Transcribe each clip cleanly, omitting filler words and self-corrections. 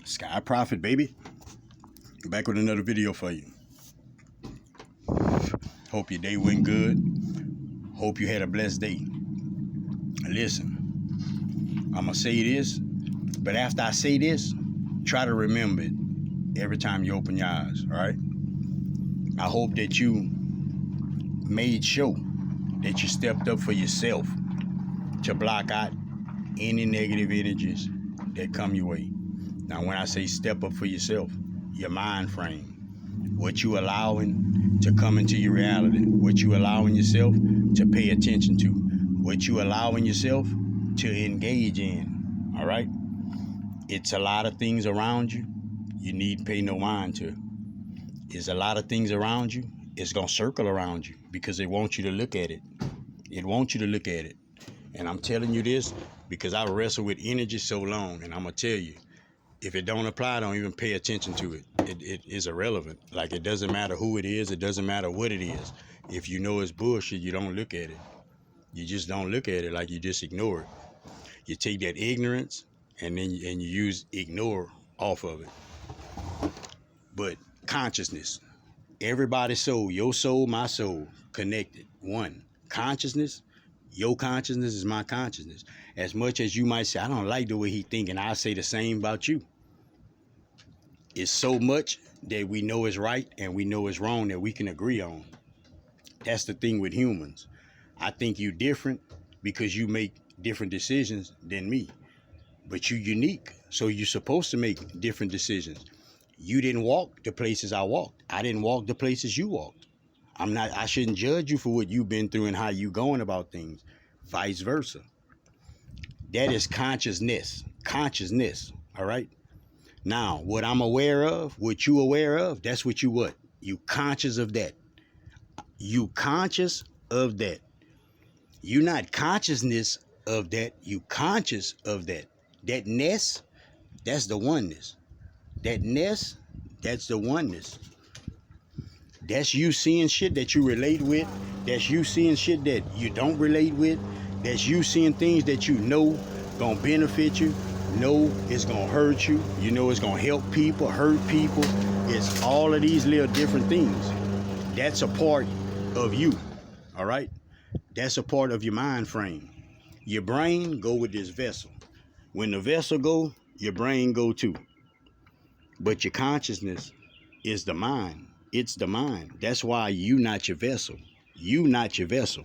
Sky Prophet, baby. Back with another video for you. Hope your day went good. Hope you had a blessed day. Listen, I'm going to say this, but after I say this, try to remember it every time you open your eyes, all right? I hope that you made sure that you stepped up for yourself to block out any negative energies that come your way. Now, when I say step up for yourself, your mind frame, what you allowing to come into your reality, what you allowing yourself to pay attention to, what you allowing yourself to engage in, all right? It's a lot of things around you you need to pay no mind to. There's a lot of things around you, it's going to circle around you because they want you to look at it. It wants you to look at it. And I'm telling you this because I wrestle with energy so long, and I'm going to tell you, if it don't apply, don't even pay attention to it. It is irrelevant. Like, it doesn't matter who it is. It doesn't matter what it is. If you know it's bullshit, you don't look at it. You just don't look at it. Like, you just ignore it. You take that ignorance and then you use ignore off of it. But consciousness, everybody's soul, your soul, my soul, connected. One, consciousness, your consciousness is my consciousness. As much as you might say, I don't like the way he thinking, I say the same about you. It's so much that we know is right and we know is wrong that we can agree on. That's the thing with humans. I think you different because you make different decisions than me. But you unique, so you're supposed to make different decisions. You didn't walk the places I walked. I didn't walk the places you walked. I shouldn't judge you for what you've been through and how you going about things. Vice versa. That is consciousness. Consciousness. All right. Now, what I'm aware of, what you aware of, that's what you what? You conscious of that. You conscious of that. You not consciousness of that. You conscious of that. That ness, that's the oneness. That ness, that's the oneness. That's you seeing shit that you relate with. That's you seeing shit that you don't relate with. That's you seeing things that you know gonna benefit you, know it's gonna hurt you, you know it's gonna help people, hurt people. It's all of these little different things. That's a part of you, all right? That's a part of your mind frame. Your brain go with this vessel. When the vessel go, your brain go too. But your consciousness is the mind. It's the mind. That's why you not your vessel. You not your vessel.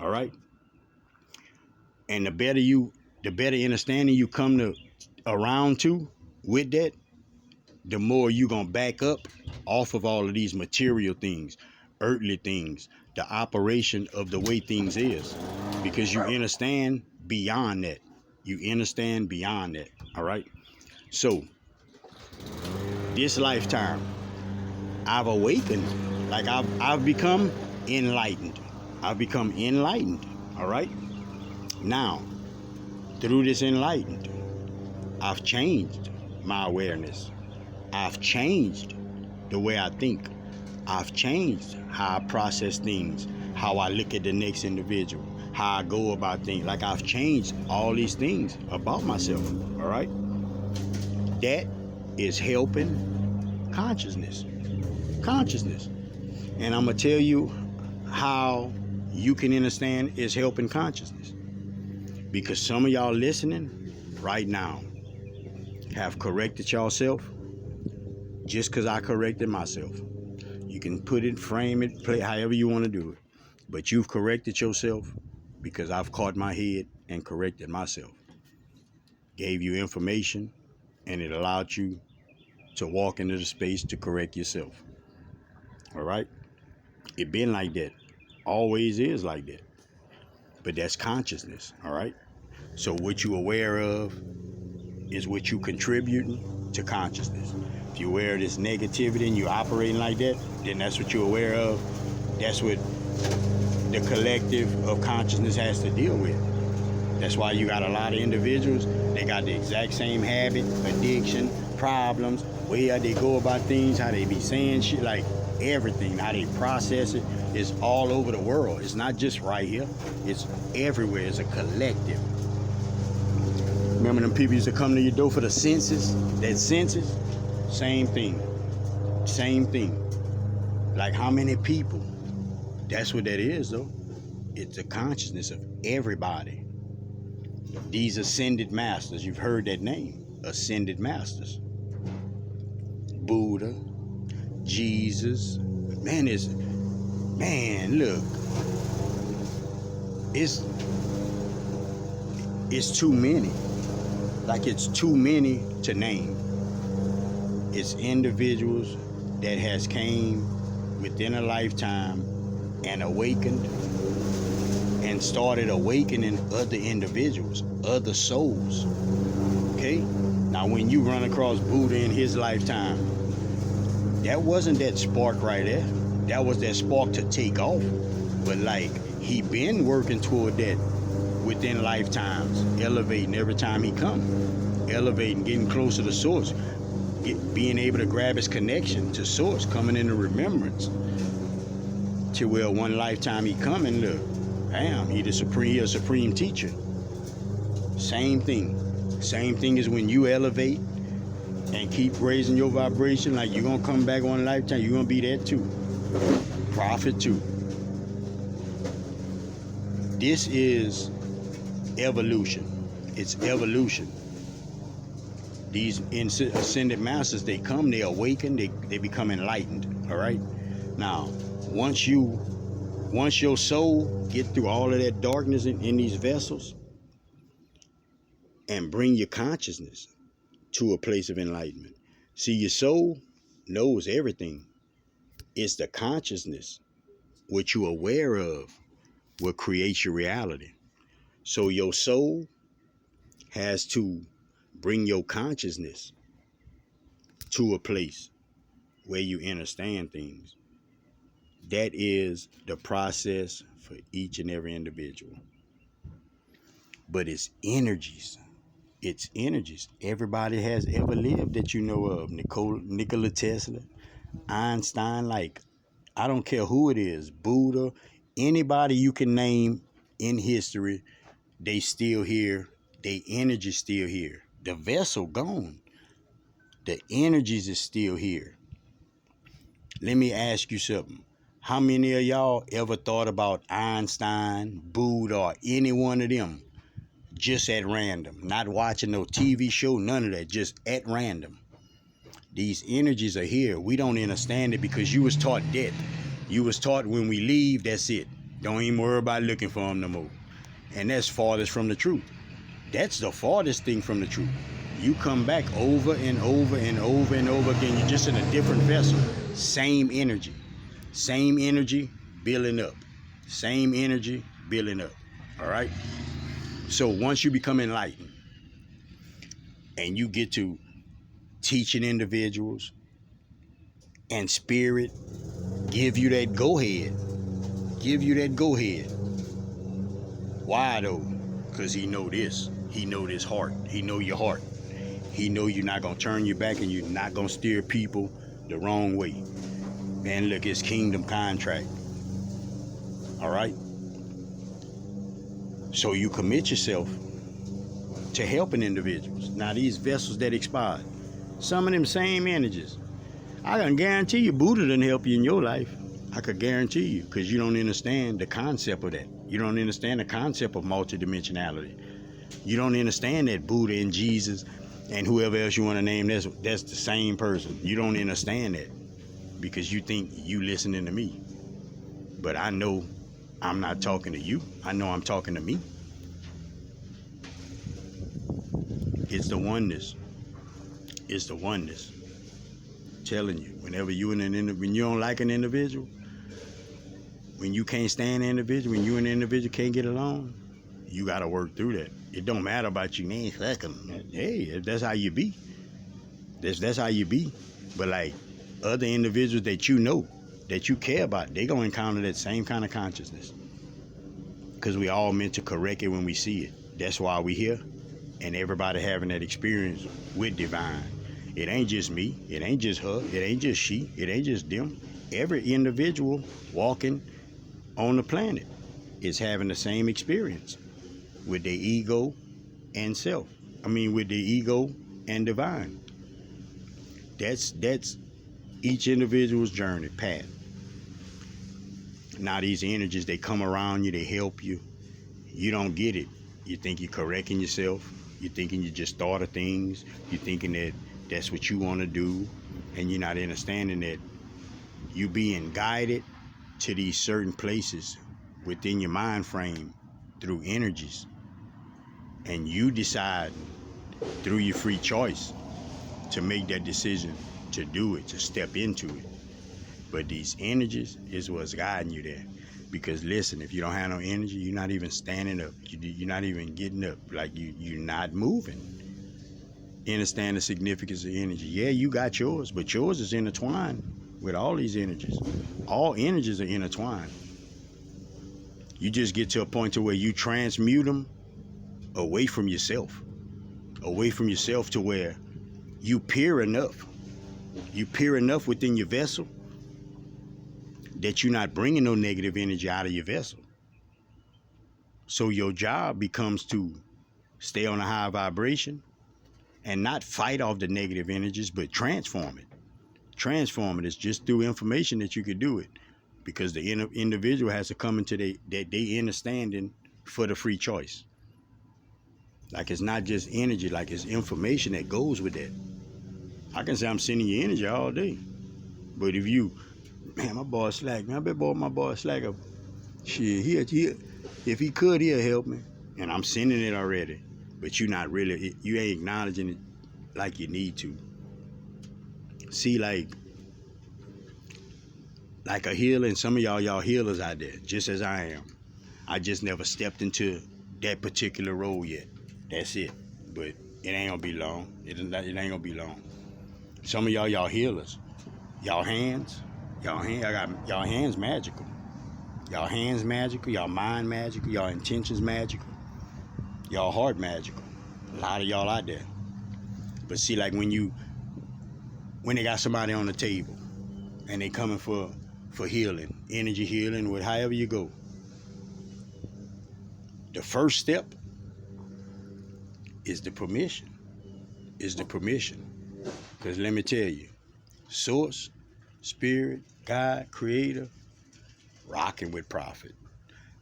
All right? And the better understanding you come to around to with that, the more you gonna back up off of all of these material things, earthly things, the operation of the way things is. Because you understand beyond that. You understand beyond that. All right? So, this lifetime, I've awakened. Like, I've become enlightened. I've become enlightened. All right? Now, through this enlightened, I've changed my awareness. I've changed the way I think. I've changed how I process things, how I look at the next individual, how I go about things. Like, I've changed all these things about myself. All right? That is helping consciousness. Consciousness. And I'm going to tell you how you can understand is helping consciousness. Because some of y'all listening right now have corrected yourself just because I corrected myself. You can put it, frame it, play however you want to do it. But you've corrected yourself because I've caught my head and corrected myself. Gave you information, and it allowed you to walk into the space to correct yourself. All right? It been like that. Always is like that. But that's consciousness, all right? So what you aware of is what you contributing to consciousness. If you're aware of this negativity and you're operating like that, then that's what you're aware of. That's what the collective of consciousness has to deal with. That's why you got a lot of individuals, they got the exact same habit, addiction, problems, way they go about things, how they be saying shit, like everything, how they process it is all over the world. It's not just right here, it's everywhere. It's a collective. Remember them people used to come to your door for the census? That census? Same thing. Same thing. Like how many people? That's what that is, though. It's the consciousness of everybody. These ascended masters, you've heard that name. Ascended masters. Buddha, Jesus. Man, look. It's too many. Like it's too many to name. It's individuals that has came within a lifetime and awakened and started awakening other individuals, other souls. Okay? Now when you run across Buddha in his lifetime, that wasn't that spark right there. That was that spark to take off. But like he been working toward that within lifetimes, elevating every time he come, elevating, getting closer to source, being able to grab his connection to source, coming into remembrance. To where one lifetime he come and look, bam, he a supreme teacher. Same thing. Same thing as when you elevate and keep raising your vibration, like you're gonna come back one lifetime, you're gonna be that too. Prophet too. This is evolution. It's evolution. These ascended masters, they come, they awaken, they become enlightened. All right. Now, once your soul get through all of that darkness in these vessels and bring your consciousness to a place of enlightenment. See, your soul knows everything. It's the consciousness, what you're aware of, will create your reality. So your soul has to bring your consciousness to a place where you understand things. That is the process for each and every individual. But it's energies. It's energies. Everybody has ever lived that you know of. Nikola Tesla, Einstein, like, I don't care who it is, Buddha, anybody you can name in history, they still here. Their energy still here. The vessel gone. The energies is still here. Let me ask you something. How many of y'all ever thought about Einstein, Buddha, or any one of them just at random? Not watching no TV show, none of that, just at random. These energies are here. We don't understand it because you was taught death. You was taught when we leave, that's it. Don't even worry about looking for them no more. And that's farthest from the truth. That's the farthest thing from the truth. You come back over and over and over and over again. You're just in a different vessel. Same energy. Same energy building up. Same energy building up. All right? So once you become enlightened and you get to teaching individuals and spirit give you that go ahead. Give you that go ahead. Why though? Because he know this. He know this heart. He know your heart. He know you're not going to turn your back and you're not going to steer people the wrong way. Man, look, it's kingdom contract. All right? So you commit yourself to helping individuals. Now, these vessels that expired, some of them same energies. I can guarantee you Buddha didn't help you in your life. I could guarantee you, because you don't understand the concept of that. You don't understand the concept of multidimensionality. You don't understand that Buddha and Jesus and whoever else you want to name, that's the same person. You don't understand that because you think you listening to me. But I know I'm not talking to you. I know I'm talking to me. It's the oneness. It's the oneness. I'm telling you, whenever when you don't like an individual, when you can't stand an individual, when you and the individual can't get along, you got to work through that. It don't matter about you, man, fuck them. Hey, that's how you be. That's how you be. But like other individuals that you know, that you care about, they gonna encounter that same kind of consciousness. Because we all meant to correct it when we see it. That's why we here. And everybody having that experience with divine. It ain't just me. It ain't just her. It ain't just she. It ain't just them. Every individual walking on the planet is having the same experience with their ego and self. with the ego and divine. That's each individual's journey path. Now these energies, they come around you, they help you. You don't get it. You think you're correcting yourself. You're thinking you just thought of things. You're thinking that that's what you want to do, and you're not understanding that you being guided to these certain places within your mind frame through energies, and you decide through your free choice to make that decision to do it, to step into it. But these energies is what's guiding you there. Because listen, if you don't have no energy, you're not even standing up. You're not even getting up. Like you're not moving. Understand the significance of energy. Yeah, you got yours, but yours is intertwined with all these energies. All energies are intertwined. You just get to a point to where you transmute them away from yourself. Away from yourself to where you pure enough. You pure enough within your vessel that you're not bringing no negative energy out of your vessel. So your job becomes to stay on a high vibration and not fight off the negative energies, but transform it. Transform it. It's just through information that you could do it, because the individual has to come into that they understanding for the free choice. Like it's not just energy, like it's information that goes with that. I can say I'm sending you energy all day, but if you, man, my boy Slack, man, I bet my boy Slack up. Shit, he, if he could, he'll help me. And I'm sending it already. But you not really, you ain't acknowledging it like you need to. See, like a healer, and some of y'all healers out there, just as I am. I just never stepped into that particular role yet. That's it. But it ain't gonna be long. It ain't gonna be long. Some of y'all healers. Y'all hands magical. Y'all hands magical, y'all mind magical, y'all intentions magical, y'all heart magical. A lot of y'all out there. But see, like when they got somebody on the table and they coming for healing, energy healing, with however you go, the first step is the permission. Because let me tell you, source, spirit, God, creator, rocking with Prophet.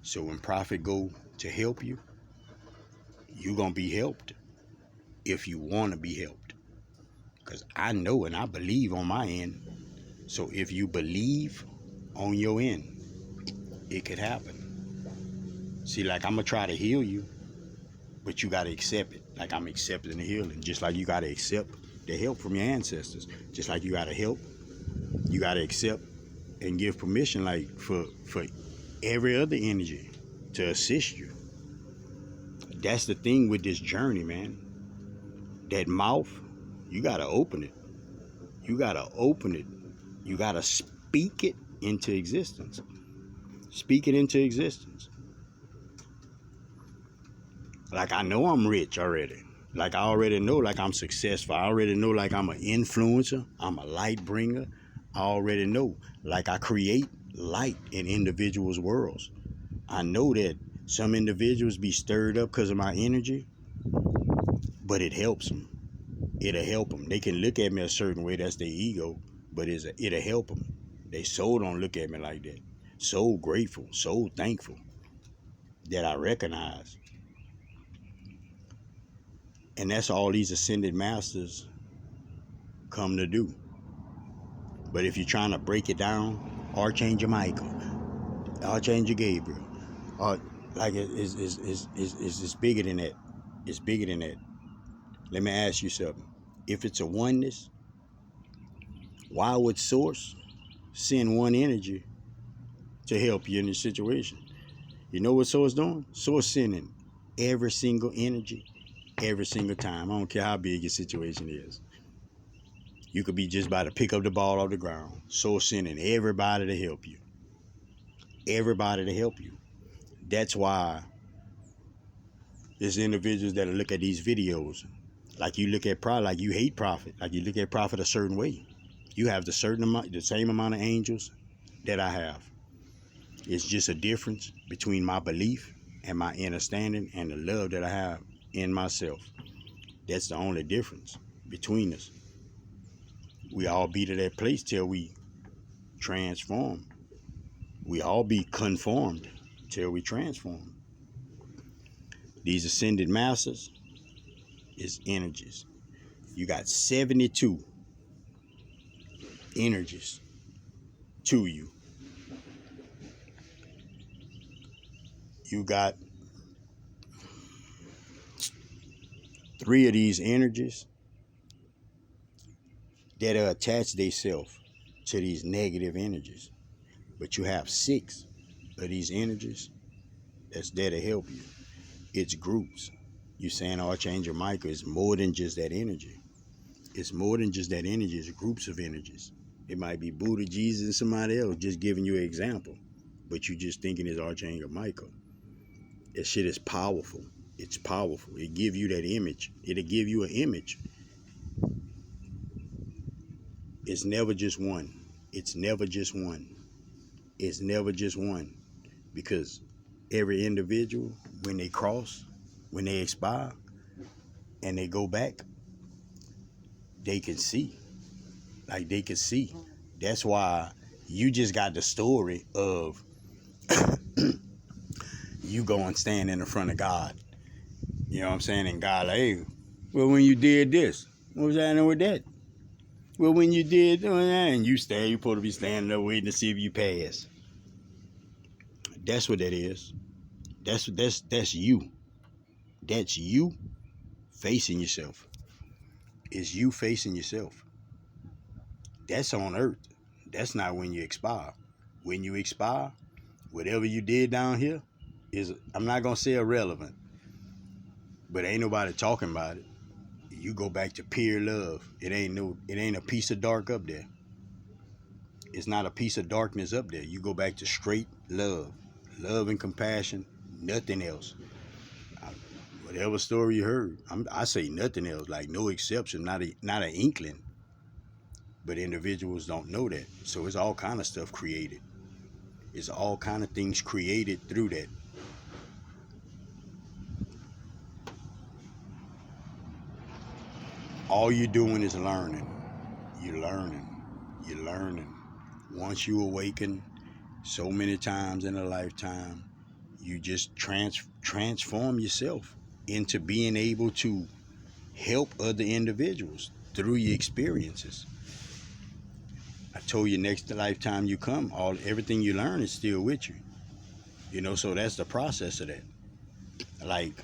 So when Prophet go to help you, you gonna be helped if you want to be helped. Because I know and I believe on my end. So if you believe on your end, it could happen. See, like I'm gonna try to heal you, but you gotta accept it. Like I'm accepting the healing, just like you gotta accept the help from your ancestors. Just like you gotta help, you gotta accept and give permission, like for every other energy to assist you. That's the thing with this journey, man. That mouth, you gotta open it. You gotta open it. You gotta speak it into existence. Speak it into existence. Like I know I'm rich already. Like I already know, like I'm successful. I already know, like I'm an influencer. I'm a light bringer. I already know, like I create light in individuals' worlds. I know that some individuals be stirred up because of my energy, but it helps them. It'll help them. They can look at me a certain way, that's their ego, but it'll help them. They soul don't look at me like that. So grateful, so thankful that I recognize. And that's all these ascended masters come to do. But if you're trying to break it down, Archangel Michael, Archangel Gabriel, like it's bigger than that. It's bigger than that. Let me ask you something. If it's a oneness, why would Source send one energy to help you in this situation? You know what Source doing? Source sending every single energy, every single time. I don't care how big your situation is. You could be just about to pick up the ball off the ground. Source sending everybody to help you. Everybody to help you. That's why there's individuals that look at these videos. Like you look at Prophet, like you hate Prophet. Like you look at Prophet a certain way. You have the same amount of angels that I have. It's just a difference between my belief and my understanding and the love that I have in myself. That's the only difference between us. We all be to that place till we transform. We all be conformed till we transform. These ascended masters is energies. You got 72 energies to you. You got 3 of these energies that are attached themselves to these negative energies. But you have 6 of these energies that's there to help you. It's groups. You're saying Archangel Michael is more than just that energy. It's more than just that energy. It's groups of energies. It might be Buddha, Jesus, and somebody else just giving you an example. But you just thinking it's Archangel Michael. That shit is powerful. It's powerful. It give you that image. It'll give you an image. It's never just one. It's never just one. It's never just one. Because every individual, when they cross, when they expire, and they go back, they can see. Like they can see. That's why you just got the story of you go and stand in the front of God. You know what I'm saying? And God like, hey, well, when you did this, what was happening with that? Well, when you did that, and you stand, you're supposed to be standing there waiting to see if you pass. That's what that is. That's you. That's you facing yourself. It's you facing yourself. That's on earth. That's not when you expire. When you expire, whatever you did down here is, I'm not gonna say irrelevant, but ain't nobody talking about it. You go back to pure love. It ain't a piece of dark up there. It's not a piece of darkness up there. You go back to straight love. Love and compassion, nothing else. Whatever story you heard, I say nothing else, like no exception, not an inkling. But individuals don't know that. So it's all kind of stuff created. It's all kind of things created through that. All you're doing is learning. You're learning. You're learning. Once you awaken so many times in a lifetime, you just transform yourself into being able to help other individuals through your experiences. I told you next lifetime you come, everything you learn is still with you. You know, so that's the process of that. Like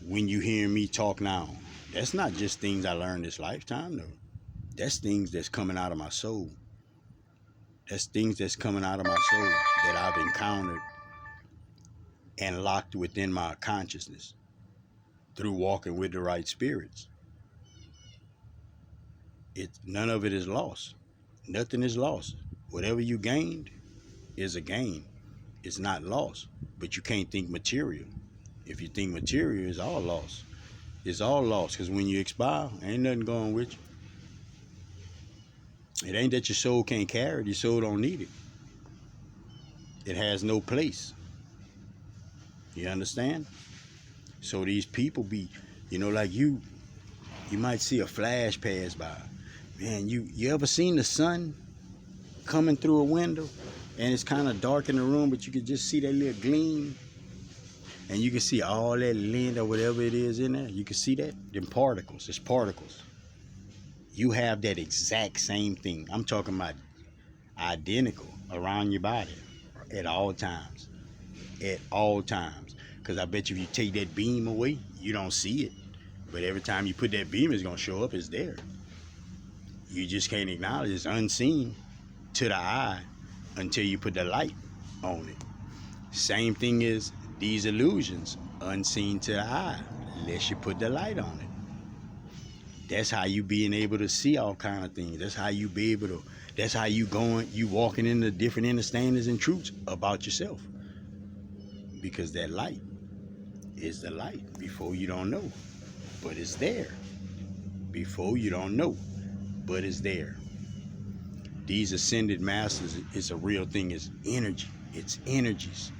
when you hear me talk now, that's not just things I learned this lifetime, though. That's things that's coming out of my soul. That's things that's coming out of my soul that I've encountered and locked within my consciousness through walking with the right spirits. None of it is lost. Nothing is lost. Whatever you gained is a gain. It's not lost. But you can't think material. If you think material, it's all lost. It's all lost, because when you expire, ain't nothing going with you. It ain't that your soul can't carry it. Your soul don't need it. It has no place. You understand? So these people be, like you might see a flash pass by. Man, you ever seen the sun coming through a window and it's kind of dark in the room, but you can just see that little gleam, and you can see all that lint or whatever it is in there. You can see that? Them particles. It's particles. You have that exact same thing. I'm talking about identical around your body at all times. At all times. Because I bet you if you take that beam away, you don't see it. But every time you put that beam, it's going to show up. It's there. You just can't acknowledge it. It's unseen to the eye until you put the light on it. Same thing is these illusions, unseen to the eye unless you put the light on it. That's how you being able to see all kind of things. That's how you be able to, that's how you walking into different understandings and truths about yourself. Because that light is the light. Before you don't know, but it's there. Before you don't know, but it's there. These ascended masters, it's a real thing. It's energy. It's energies.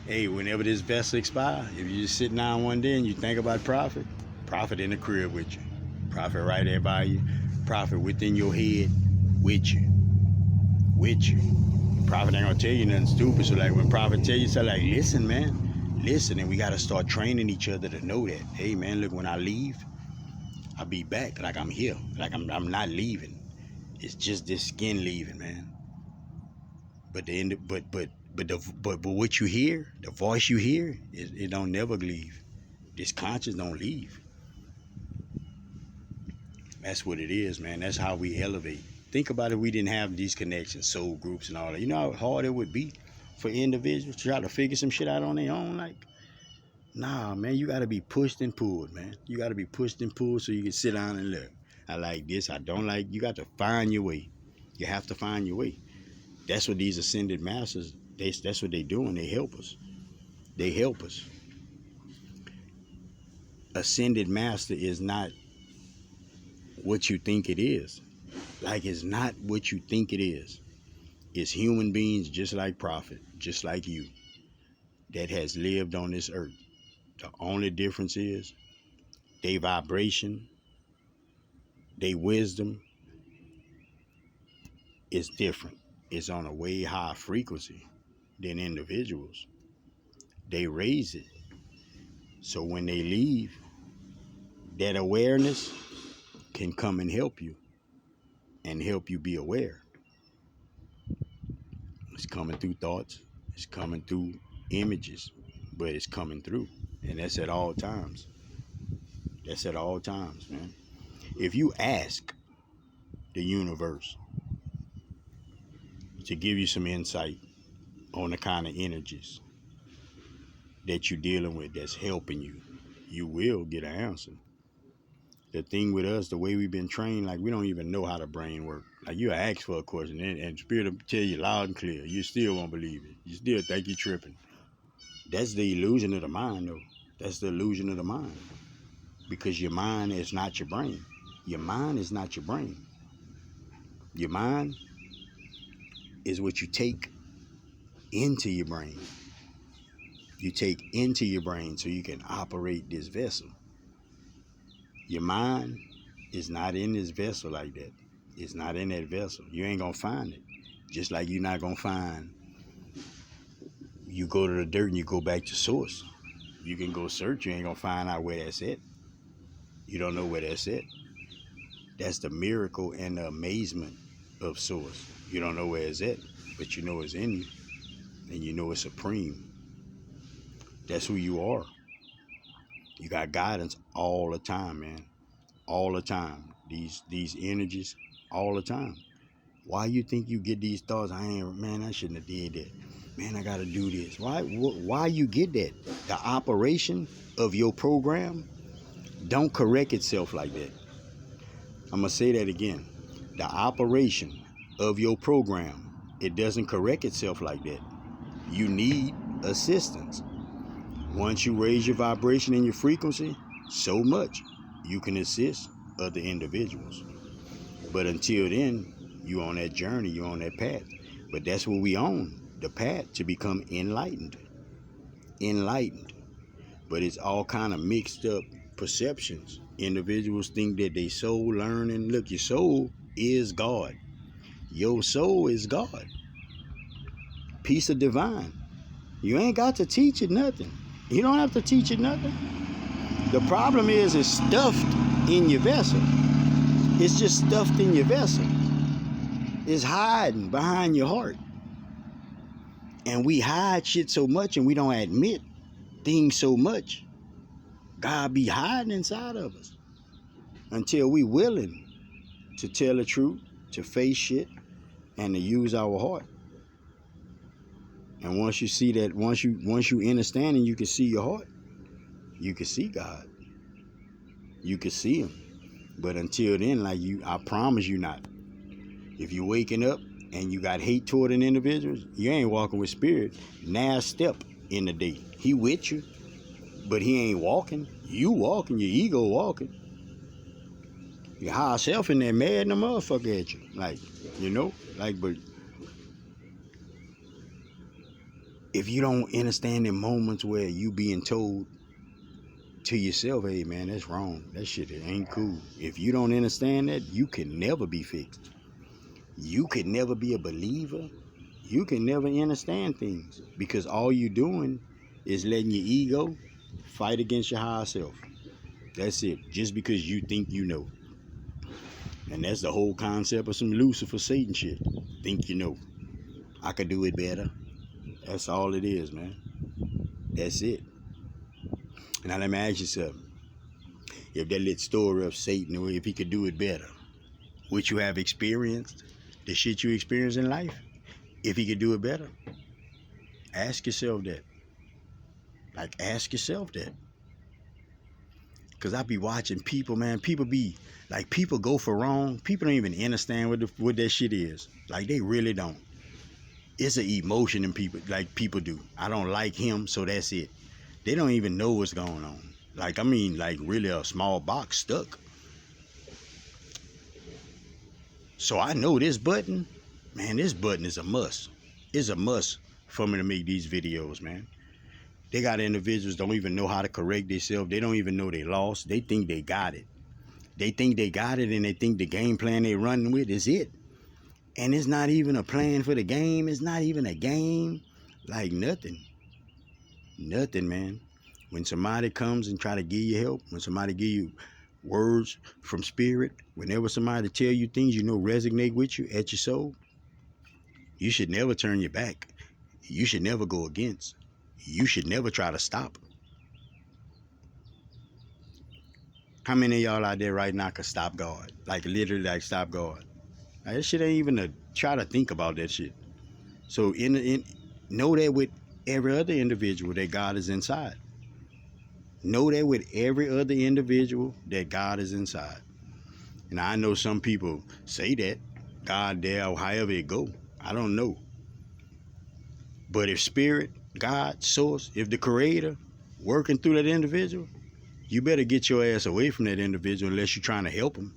Hey, whenever this vessel expires, if you just sit down one day and you think about Prophet Prophet in the crib with you. Prophet right there by you. Prophet within your head with you. With you. Prophet ain't gonna tell you nothing stupid. So like when prophet tell you so like, listen, man. Listen, and we gotta start training each other to know that. Hey man, look, when I leave, I'll be back. Like I'm here. Like I'm not leaving. It's just this skin leaving, man. But the end but what you hear, the voice you hear, it don't never leave. This conscience don't leave. That's what it is, man. That's how we elevate. Think about if we didn't have these connections, soul groups and all that. You know how hard it would be for individuals to try to figure some shit out on their own? Like, nah, man, you gotta be pushed and pulled, man. You gotta be pushed and pulled so you can sit down and look. I like this, I don't like. You got to find your way. You have to find your way. That's what these ascended masters, that's what they doing. They help us. They help us. Ascended master is not what you think it is. Like, it's not what you think it is. It's human beings just like Prophet, just like you, that has lived on this earth. The only difference is they vibration, they wisdom is different. It's on a way higher frequency than individuals. They raise it. So when they leave, that awareness can come and help you be aware. It's coming through thoughts, it's coming through images, but it's coming through. And that's at all times. That's at all times, man. If you ask the universe to give you some insight on the kind of energies that you're dealing with that's helping you, you will get an answer. The thing with us, the way we've been trained, like we don't even know how the brain works. Like you ask for a question and spirit will tell you loud and clear. You still won't believe it. You still think you're tripping. That's the illusion of the mind, though. That's the illusion of the mind. Because your mind is not your brain. Your mind is not your brain. Your mind is what you take into your brain. You take into your brain so you can operate this vessel. Your mind is not in this vessel like that. It's not in that vessel. You ain't gonna find it. Just like you're not gonna find, you go to the dirt and you go back to source. You can go search, you ain't gonna find out where that's at. You don't know where that's at. That's the miracle and the amazement of source. You don't know where it's at, but you know it's in you. And you know it's supreme. That's who you are. You got guidance all the time, man. All the time. These energies, all the time. Why you think you get these thoughts? Man, I shouldn't have did that. Man, I gotta do this. Why you get that? The operation of your program don't correct itself like that. I'm gonna say that again. The operation of your program, it doesn't correct itself like that. You need assistance. Once you raise your vibration and your frequency so much, you can assist other individuals. But until then, you on that journey, you on that path. But that's what we on, the path to become enlightened. Enlightened. But it's all kind of mixed up perceptions. Individuals think that they soul learning. Look, your soul is God. Your soul is God. Piece of divine. You ain't got to teach it nothing. You don't have to teach it nothing. The problem is it's stuffed in your vessel. It's just stuffed in your vessel. It's hiding behind your heart. And we hide shit so much and we don't admit things so much. God be hiding inside of us until we willing to tell the truth, to face shit, and to use our heart. And once you see that, once you understand and you can see your heart, you can see God. You can see him. But until then, like I promise you not. If you're waking up and you got hate toward an individual, you ain't walking with spirit. Now step in the day. He with you, but he ain't walking. You walking, your ego walking. Your higher self in there mad in the motherfucker at you. Like, but if you don't understand the moments where you being told to yourself, hey man, that's wrong. That shit ain't cool. If you don't understand that, you can never be fixed. You can never be a believer. You can never understand things because all you doing is letting your ego fight against your higher self. That's it. Just because you think you know. And that's the whole concept of some Lucifer Satan shit. Think you know. I could do it better. That's all it is, man. That's it. Now let me ask you something. If that little story of Satan, or if he could do it better, would you have experienced the shit you experience in life? If he could do it better? Ask yourself that. Like, ask yourself that. Because I be watching people, man. People be, like, people go for wrong. People don't even understand what that shit is. Like, they really don't. It's an emotion in people, like people do. I don't like him, so that's it. They don't even know what's going on. Like, I mean, like, really a small box stuck. So I know this button, man, this button is a must. It's a must for me to make these videos, man. They got individuals don't even know how to correct themselves. They don't even know they lost. They think they got it. They think they got it, and they think the game plan they running with is it. And it's not even a plan for the game. It's not even a game. Like, nothing. Nothing, man. When somebody comes and try to give you help, when somebody give you words from spirit, whenever somebody tell you things you know resonate with you at your soul, you should never turn your back. You should never go against. You should never try to stop. How many of y'all out there right now can stop God? Like, literally, like, stop God. Like, that shit ain't even a try to think about that shit. So know that with every other individual that God is inside. Know that with every other individual that God is inside. And I know some people say that God there or however it go. I don't know. But if spirit, God, source, if the creator working through that individual, you better get your ass away from that individual unless you're trying to help him.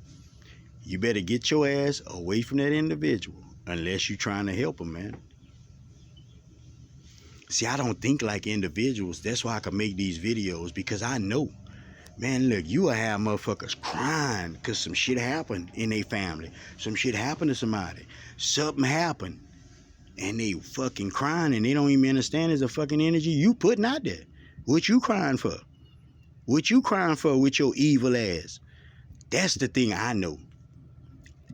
You better get your ass away from that individual unless you're trying to help him, man. See, I don't think like individuals. That's why I can make these videos, because I know, man, look, you will have motherfuckers crying because some shit happened in their family. Some shit happened to somebody. Something happened. And they fucking crying and they don't even understand it's a fucking energy you putting out there. What you crying for? What you crying for with your evil ass? That's the thing I know.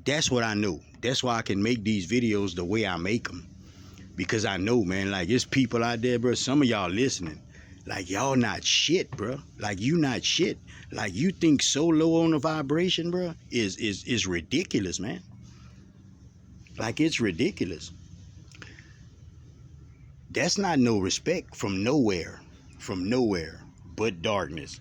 That's what I know. That's why I can make these videos the way I make them. Because I know, man, like, it's people out there, bro. Some of y'all listening. Like, y'all not shit, bro. Like, you not shit. Like, you think so low on the vibration, bro, is ridiculous, man. Like, it's ridiculous. That's not no respect from nowhere but darkness.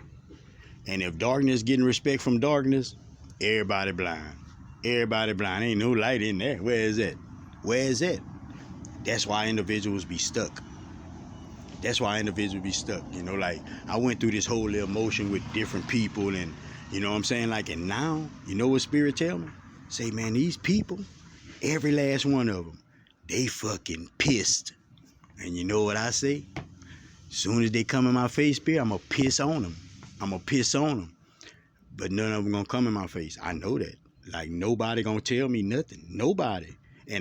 And if darkness getting respect from darkness, everybody blind. Everybody blind. Ain't no light in there. Where is it? Where is it? That's why individuals be stuck. That's why individuals be stuck. You know, like, I went through this whole emotion with different people, and you know what I'm saying? Like, and now, you know what spirit tell me? Say, man, these people, every last one of them, they fucking pissed. And you know what I say? As soon as they come in my face, spirit, I'm going to piss on them. I'm going to piss on them. But none of them going to come in my face. I know that. Like, nobody going to tell me nothing. Nobody.